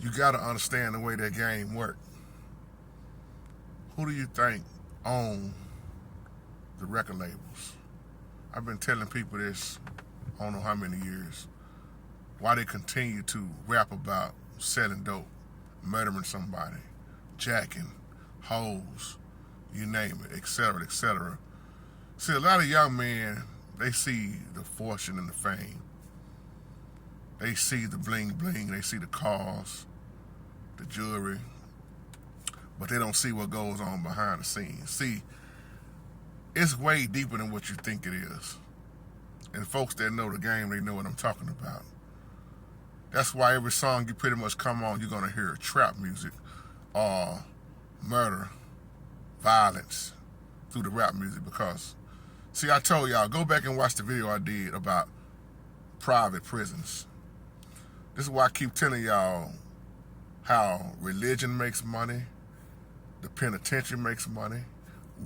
you got to understand the way that game works. Who do you think own the record labels? I've been telling people this, I don't know how many years, why they continue to rap about selling dope, murdering somebody, jacking, hoes, you name it, etc., etc. See, a lot of young men, they see the fortune and the fame. They see the bling bling, they see the cars, the jewelry, but they don't see what goes on behind the scenes. See, it's way deeper than what you think it is. And folks that know the game, they know what I'm talking about. That's why every song you pretty much come on, you're gonna hear trap music or murder, violence through the rap music. Because, see, I told y'all, go back and watch the video I did about private prisons. This is why I keep telling y'all how religion makes money, the penitentiary makes money,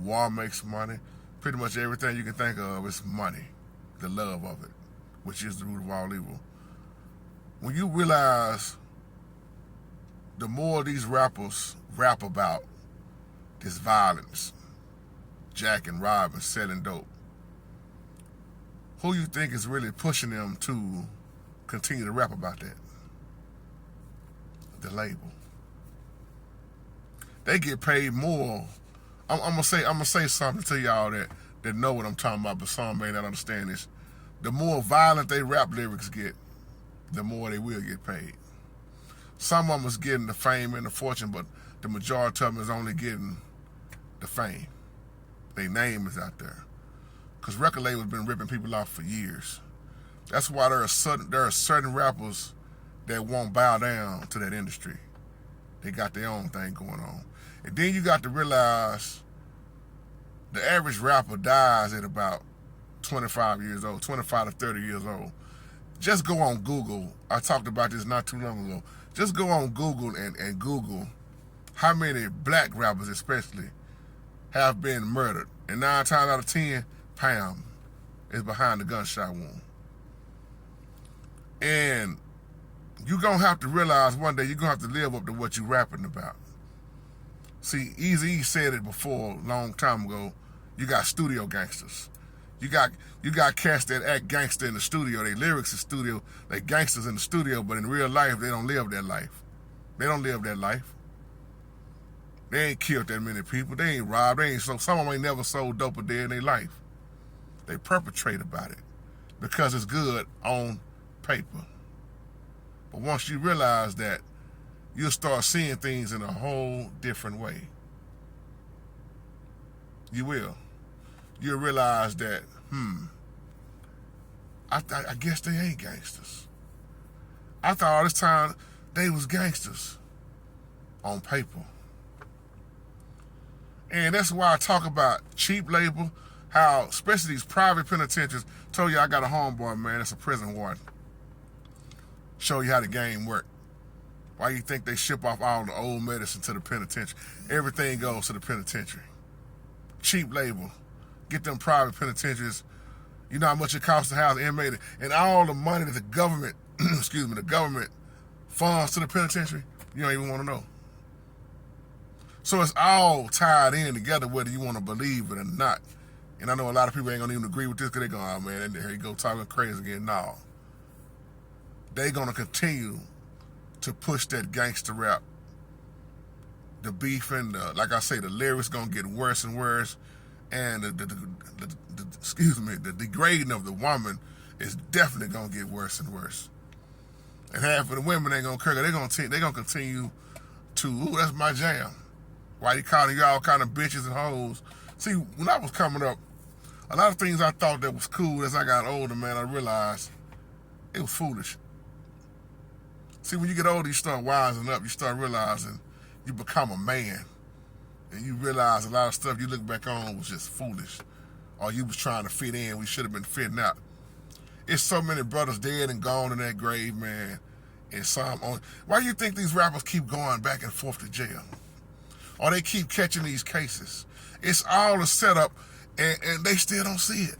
war makes money. Pretty much everything you can think of is money, the love of it, which is the root of all evil. When you realize the more these rappers rap about this violence, jacking, robbing, selling dope, who you think is really pushing them to continue to rap about that? The label. They get paid more. I'm gonna say something to y'all that know what I'm talking about, but some may not understand this. The more violent they rap lyrics get, the more they will get paid. Some of them is getting the fame and the fortune, but the majority of them is only getting the fame. Their name is out there. Because record labels been ripping people off for years. That's why there are certain rappers that won't bow down to that industry. They got their own thing going on. And then you got to realize the average rapper dies at about 25 years old, 25 to 30 years old. Just go on Google. I talked about this not too long ago. Just go on Google and Google how many black rappers especially have been murdered. And 9 times out of 10, Pam is behind the gunshot wound. And you're going to have to realize one day you're going to have to live up to what you're rapping about. See, Eazy-E said it before a long time ago. You got studio gangsters. You got cats that act gangster in the studio. They lyrics in the studio. They gangsters in the studio, but in real life, they don't live that life. They don't live that life. They ain't killed that many people. They ain't robbed. They ain't sold. Some of them ain't never sold dope a day in their life. They perpetrate about it because it's good on paper. But once you realize that, you'll start seeing things in a whole different way. You will. You'll realize that, I guess they ain't gangsters. I thought all this time they was gangsters on paper. And that's why I talk about cheap labor, how especially these private penitentiaries. Told you I got a homeboy, man, that's a prison warden. Show you how the game works. Why you think they ship off all the old medicine to the penitentiary? Everything goes to the penitentiary. Cheap labor. Get them private penitentiaries. You know how much it costs to house an inmate, and all the money that the government, the government funds to the penitentiary, you don't even want to know. So it's all tied in together, whether you want to believe it or not. And I know a lot of people ain't gonna even agree with this because they go, oh man, here you go talking crazy again. No. They gonna continue to push that gangster rap. The beef and like I say, the lyrics gonna get worse and worse, and the degrading of the woman is definitely gonna get worse and worse. And half of the women ain't gonna care. They gonna continue to, ooh, that's my jam. Why you calling you all kind of bitches and hoes? See, when I was coming up, a lot of things I thought that was cool as I got older, man, I realized it was foolish. See, when you get older, you start wising up. You start realizing you become a man. And you realize a lot of stuff you look back on was just foolish. Or you was trying to fit in. We should have been fitting out. It's so many brothers dead and gone in that grave, man. And some on. Why do you think these rappers keep going back and forth to jail? Or they keep catching these cases? It's all a setup, and they still don't see it.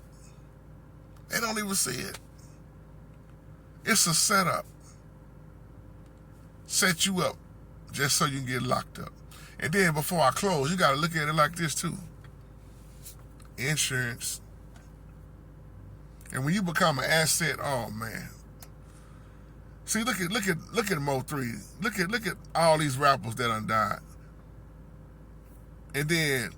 They don't even see it. It's a setup. set you up just so you can get locked up. And then before I close, you got to look at it like this too. Insurance. And when you become an asset, oh man. See, look at Mo3. Look at all these rappers that done died. And then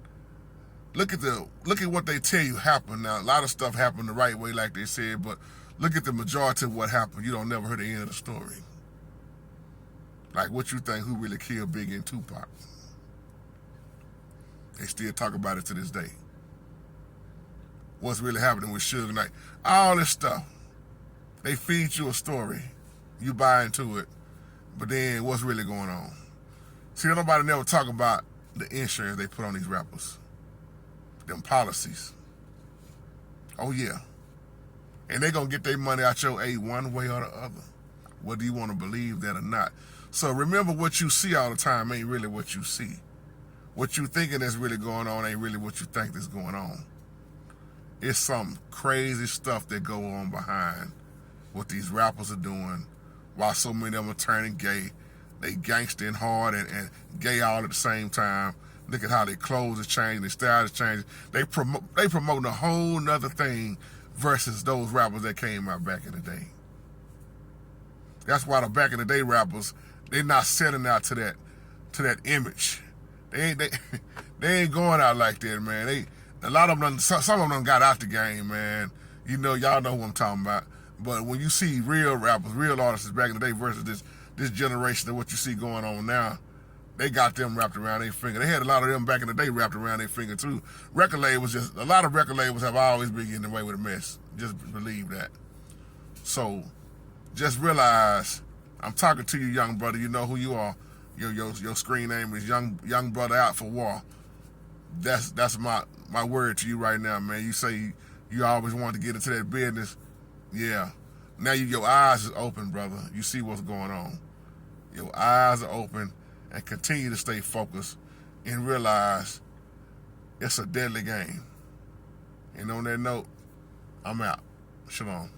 look at what they tell you happened. Now, a lot of stuff happened the right way, like they said, but look at the majority of what happened. You don't never hear the end of the story. Like, what you think, who really killed Biggie and Tupac? They still talk about it to this day. What's really happening with Suge Knight? All this stuff. They feed you a story. You buy into it. But then what's really going on? See, nobody never talk about the insurance they put on these rappers. Them policies. Oh, yeah. And they going to get their money out your A one way or the other. Whether you want to believe that or not. So remember, what you see all the time ain't really what you see. What you thinking that's really going on ain't really what you think is going on. It's some crazy stuff that go on behind what these rappers are doing, while so many of them are turning gay. They gangstering hard and gay all at the same time. Look at how their clothes are changing, their style is changing. They promoting a whole nother thing versus those rappers that came out back in the day. That's why the back in the day rappers, they're not setting out to that image. They ain't going out like that, man. A lot of them, some of them got out the game, man. You know, y'all know who I'm talking about. But when you see real rappers, real artists back in the day versus this generation of what you see going on now, they got them wrapped around their finger. They had a lot of them back in the day wrapped around their finger too. A lot of record labels have always been getting away with a mess. Just believe that. So, just realize, I'm talking to you, young brother. You know who you are. Your screen name is Young Brother Out for War. That's my word to you right now, man. You say you always wanted to get into that business. Yeah. Now your eyes is open, brother. You see what's going on. Your eyes are open, and continue to stay focused and realize it's a deadly game. And on that note, I'm out. Shalom.